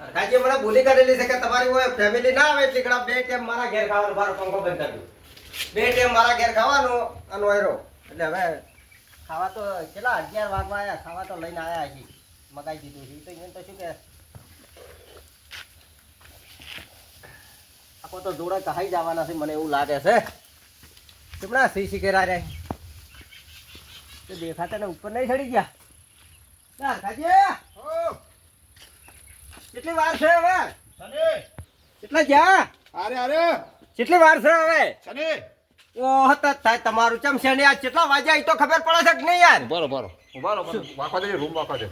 કાજી મને ભૂલી કરેલી છે કે તમારી કોઈ ફેમિલી ના આવે એટલે ઘણા બે ટાઈમ મારા ઘેર ખાવાનું બાર પંખો બંધ કરી બે ટાઈમ મારા ઘેર ખાવાનું અને ઓયરો એટલે હવે ખાવા તો કેટલા 11 વાગવા આયા ખાવા તો લઈને આયા છે મગાઈ દીધું છે તો એને તો શું કે આખો તો જોડે કહાઈ જવાના છે મને એવું લાગે છે કેમના સી કેરા રે તો દેખાતા ને ઉપર નહીં ચડી ગયા ના કાજી કેટલી વાર છે હવે કેટલા ગયા અરે કેટલી વાર છે હવે સને ઓહ તો થાય તમારું ચમ છે ને યાર કેટલા વાગ્યા એ તો ખબર પડે છે કે નહીં યાર બરોબર વાખવા દે રૂમ વાખવા દે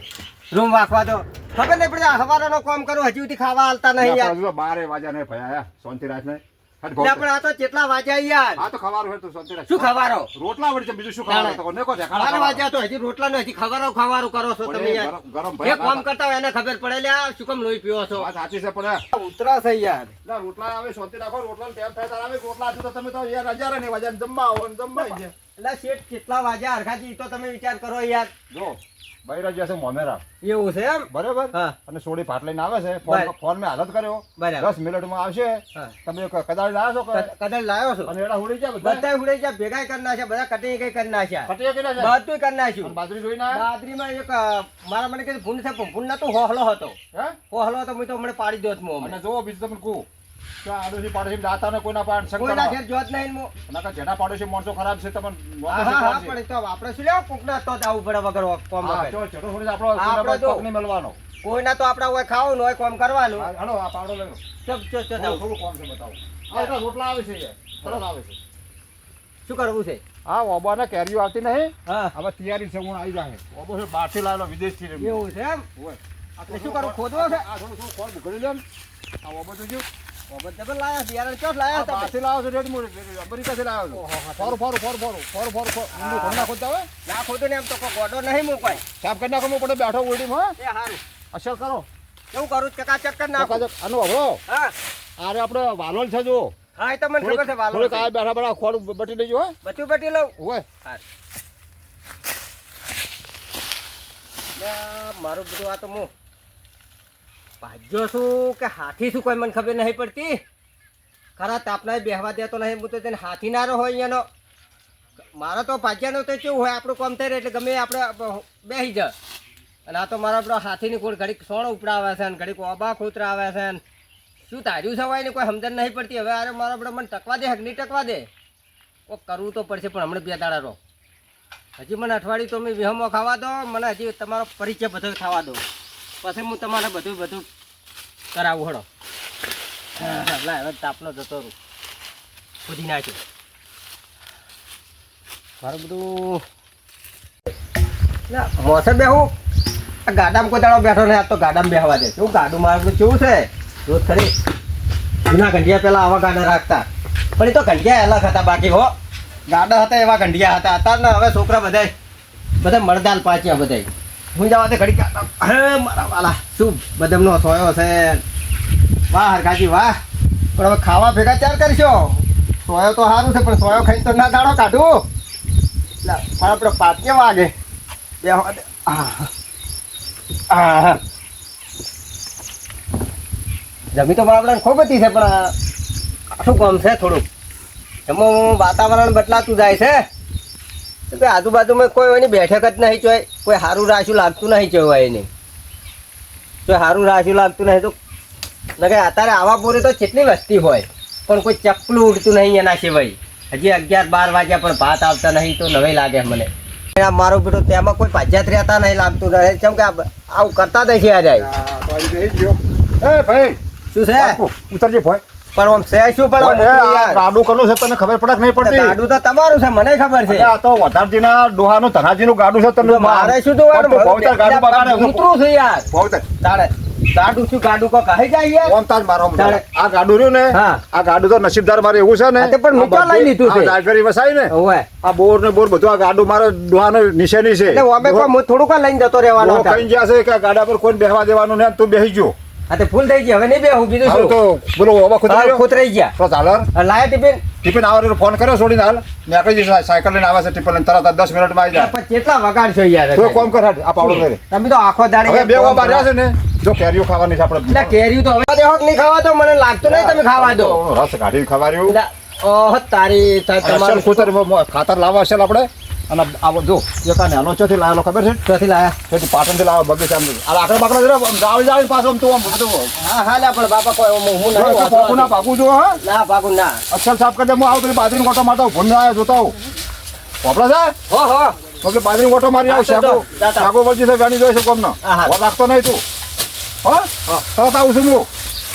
રૂમ વાખવા દો ખબર નહીં પડે સવારનો કામ કરું હજી સુધી ખાવા હાલતા નહીં યાર 12 વાગ્યા ને ભયા શાંતિ રાખ ને ના પણ આ તો કેટલા વાગ્યા યાર આ તો ખવાનું હે તો શાંતિ રાખ શું ખવારો રોટલા વળી છે બીજું શું ખાવાનું તો ને કો દે 12 વાગ્યા તો હજી રોટલા ને હજી ખવારું કરો છો તમે યાર ગરમ જે કામ કરતા હોય એને ખબર પડે લે શું કામ લોહી પીવો છો વાત સાચી છે પણ ઉતરા છે યાર ના રોટલા આવે શાંતિ રાખો રોટલા ટાઈમ થાય તાર આવે રોટલા આથી તો તમે તો યાર 11 ને વાગ્યા જમવા આવો ને જમવા છે એટલે શેઠ કેટલા વાગ્યા હરખાજી તો તમે વિચાર કરો યાર જો બૈરા જશે મોમેરા એવું છે એમ બરાબર હા અને સોડી પાટ લઈને આવે છે ફોન મેં હાલત કર્યો બરાબર 10 મિનિટમાં આવશે તમે કદાચ લાવો છો કદાચ લાવ્યો છો અને એડા ઉડી જાય બધા ઉડે જાય ભેગા કરી નાખ્યા બધા કટિંગ કઈ કરી નાખ્યા કટિયા કેટલા છે બધું કરી નાખ્યું બાજરી જોઈને આવ્યા? બાદરીમાં એક મારા મને કીધું ભૂંડ છે પણ ભૂંડ નતો હોહલો હતો હે હોહલો હતો હું તો હમણાં પાડી દોત મો અને જો બીજું તમને કહું કે આડોશી પાડોશી દાતા ને કોઈના પાડ કોઈના શંકર ઘેર જોત નહીં મો નકા જેના પાડોશી માણસો ખરાબ છે તમને હા પણ તો આપણે શું લેવા કોકના તો જ આવું પડે વગર કોમ વગર. ચો ચડો થોડી આપણો આપણે તો- પગ નહીં મળવાનો કોઈના તો આપણે હોય ખાવાનું હોય કોમ કરવાનું હાલો આ પાવડો લઈ લો ચપ ચપ ચપ આવું. થોડું કોમ છે બતાવો આ એટલા રોટલા આવે છે યાર તરત આવે છે શું કરવું છે હા ઓબાને કેરીઓ આવતી નહીં હા હવે તૈયારી છે હું આવી જાય ઓબો છે બહારથી લાવેલો વિદેશથી એવું છે એમ હોય એટલે શું કરવું ખોદવો છે આ થોડું કોણ ભૂખડી લે આ ઓબો તો જો બાબત જબર લાયા બિયારણ ચોટ લાયા તમે બહારથી લાવો છો રેડી અમેરિકાથી લાવ્યો છો ફોરું ઘરના ખોદતા હોય ના ખોદો ને એમ તો કોઈ ગોડો નહીં મૂકાય સાફ કરી નાખો હું પડે બેઠો ઓરડીમાં એ હારું અસર કરો કેવું કરું ચકાચક કરી નાખો આનો હવળો હા આરે આપણે વાલોલ છે જો હા એ તો મને ખબર છે વાલો થોડીક આ બેઠા બેઠા ખોડ બટી દેજો હો બચું બટી લઉં હોય મારું બધું આ તો હું ભાગ્યો છું કે હાથી શું કોઈ મને ખબર નહીં પડતી ખરા તાપના બેહવા દેતો નહીં હું તો તેને હાથી નારો હોય અહીંયાનો મારો તો ભાગ્યાનો તો કેવું હોય આપણું કામ થઈ રહે એટલે ગમે આપણે બેસી જાય અને આ તો મારા આપણો હાથીની ખોડ ઘડીક સોણ ઉપડાવે છે ને ઘડીક ઓબા ખોતરા આવે છે ને શું તાર્યું છે હોય ને કોઈ સમજણ નહીં પડતી હવે અરે મારા આપણે મને ટકવા દે હક નહીં ટકવા દે કોઈ કરવું તો પડશે પણ હમણાં બે દાડા રહો હજી મને અઠવાડિયું તો મેં વિહમો ખાવા દો મને હજી તમારો પરિચય બધો થવા દો પછી હું તમારે બધું કરાવું હળો ના હવે તાપનો જતો રહું ખોદી નાખ્યું મારું બધું ના મોસમ બેહું આ ગાડામાં કોઈ દાડો બેઠો ને આ તો ગાડામાં બેહવા દે શું ગાડું મારું કેવું છે રોજ ખરી જૂના ગંઢિયા પેલા આવા ગાડા રાખતા પણ એ તો ગંઢિયા અલગ હતા બાકી હો ગાડા હતા એવા ગંઢિયા હતા અત્યારના હવે છોકરા બધા મળદાલ પાચ્યા બધા હું જવા તે ઘડી હે મારા વાલા શું બદામનો સોયો છે વાહ હરકાજી વાહ પણ હવે ખાવા ભેગા ચાર કરશો સોયો તો સારું છે પણ સોયો ખાઈ તો ના દાડો કાઢું એટલે પણ આપણે પાટકે વાગે બે હા જમી તો બરાબર ખૂબ બધી છે પણ શું કામ છે થોડુંક એમાં વાતાવરણ બદલાતું જાય છે કે આજુબાજુમાં કોઈ એની બેઠક જ નહીં ચોય કોઈ સારું રાખ્યું લાગતું નહીં ચોય એને તો સારું રાખ્યું લાગતું નહીં તો લગે અત્યારે આવા પૂરે તો કેટલી વસ્તી હોય પણ કોઈ ચપલું ઉડતું નહીં એના સિવાય હજી 11-12 વાગ્યા પણ ભાત આવતા નહીં તો નવાઈ લાગે મને મારું બેટું તેમાં કોઈ પાજ્યાત રહેતા નહીં લાગતું રહે કેમ કે આવું કરતા જ છે આજે ભાઈ શું છે ઉતરજે ભાઈ પણ આમ છે શું પણ ગાડું કરલું છે તને ખબર પડે કે નહીં પડતી ગાડું તો તમારું છે મને ખબર છે આ તો વધારજીના ડોહાનું ધનાજીનું ગાડું છે તમને મારે શું તો ભવતાર ગાડું બગાડે ઉતરું છે યાર ભવતાર તારે ગાડું શું ગાડું કો કહી જાય યાર ઓમ તાજ મારો તારે. આ ગાડું રહ્યું ને હા. આ ગાડું તો નસીબદાર મારે એવું છે ને હા, તે પણ મીઠા લઈ લીધું છે. આ જાગરી વસાઈ ને ઓવે આ બોર ને બોર બધું આ ગાડું મારો ડોહાનો નિશાની છે એટલે ઓબે કોઈ હું થોડુંક લઈને જતો રહેવાનો ડોહો કઈ ગયા છે કે આ ગાડા પર કોઈ બેહવા દેવાનું ને તું બેસી ગયો હા તે ફૂલ થઈ ગઈ હવે નહીં બેહું બીજું હારું શું તો બોલો ઓબા હાલ ખુદ ખોતરાઈ ગયા તો ચાલો લાયા ટિફિન ટિફિન આવે ફોન કર્યો છોડીને હાલ નીકળી જઈશ સાયકલ લઈને આવે છે ટિફિન લઈને તરત જ 10 મિનિટમાં આવી જાય પણ કેટલા વગાડશો યાર તું એક કામ કર હેડ, આ પાવડો લઈ લે. તમે તો આખો દાડી હવે બે કામ ઓબા કરો. રહ્યા છે ને જો કેરીઓ ખાવાની છે એટલે આપણે કેરીયું તો હવે દેહો કે નહીં ખાવા દો મને લાગતું નહીં તમે ખાવા દો રસ કાઢી ખાવાનું એટલે, ઓહ તારી તમારું તમારું ખાતર લાવવા હશે આપણે અને આ જો એકા નાનો ચોથી લાવેલો ખબર છે ક્યાંથી લાયા તેથી પાટણથી લાવો બગીચામાં આ લાકડા બાકડા જરા જાળી જાળી પાછો આમ તો આમ બધું હા હા લા પણ બાપા કોઈ હું નહીં પાકું વાંચવા ના પાકું જો હા ના પાકું ના અક્ષર સાફ કરી દે હું આવું તો બાજરીનો ગોટો મારતા હું ભૂલ આવ્યો જોતા હું વાપરા છે હો હો તો કે બાજરીનો ગોટો મારી આવું હા, તો શાકો જાતા. શાકો વળજી છે ગાડી જોઈ છે કોમનો હા, હા. વાત રાખતો નહીં તું હા તરત આવું છું હું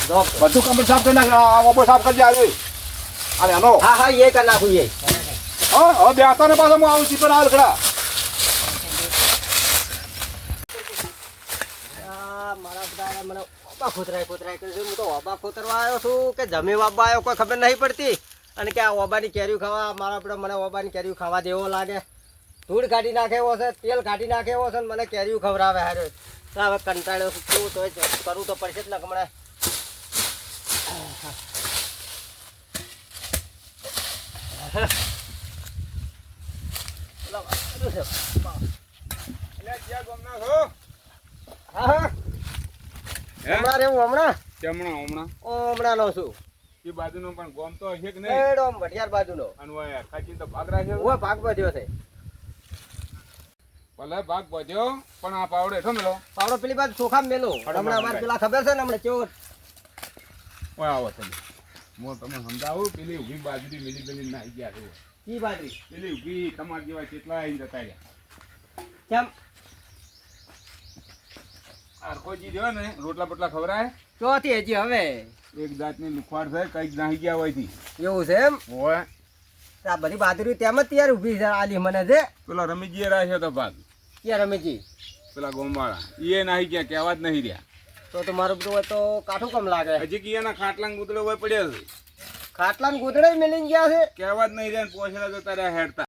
જો. બધું કમ્પ્લીટ સાફ કરી નાખ આ ઓબો સાફ કરજે આવી અરે હલો હા હા એ કરી નાખું એ હા હવે બે હતા ને પાછા હું આવું ચીપર હાલ ખડા મારા બધા મને ઓબા ખોતરાય કરે છે હું તો ઓબા ખોતરવા આવ્યો છું કે જમી વાબા આવ્યો કોઈ ખબર નહીં પડતી અને કે આ ઓબાની કેરીઓ ખાવા મારા આપણે મને ઓબાની કેરીઓ ખાવા દેવો લાગે ધૂળ કાઢી નાખે એવો છે તેલ કાઢી નાખે એવો છે ને મને કેરીઓ ખવડાવે હારે તો હવે કંટાળ્યો છું કેવું તો કરવું તો પડશે જ ને હમણાં હા હા હમણાં રહેવું હમણાં હમણાં નો છું એડો આમ ભટિયાર બાજુનો હું ભાગ બધ્યો છે ભાગ બધ્યો પણ આ પાવડે હેઠો મેલો પાવડો પેલી બાજુ ચોખા મેલો હમણાં અમારે પેલા ખબર છે ને હમણાં કેવો ઓય આવો તમે હું તમને સમજાવું પેલી ઉભી બાજરી મિલી પેલી નાઈ ગયા છે ઈ બાજુ પેલી ઉભી તમારા જેવા કેટલા આવીને જતા રહ્યા કેમ આરકોજી રહ્યો ને રોટલા બોટલા ખવરાય ચોથી હજી હવે એક જાતની લુખવાડ છે કઈક નાહી ગયા હોય થી એવું છે એમ હોય આ બધી બાજરી તેમ જ તૈયાર ઊભી છે આલી મને છે પેલા રમીજીએ રાખ્યો તો ભાગ ક્યાં રમેજી પેલા ગોમવાળા એ નાહી ગયા કહેવા જ નહીં રહ્યા તો મારું બધું હોય તો કાઠું કમ લાગે હજી કે એના ખાટલા ગુદડો હોય પડ્યો છે ખાટલા ને ગોદડે મેલીને ગયા છે કહેવા જ નહીં રહ્યા ને પોછડા જતા રહ્યા હેડતા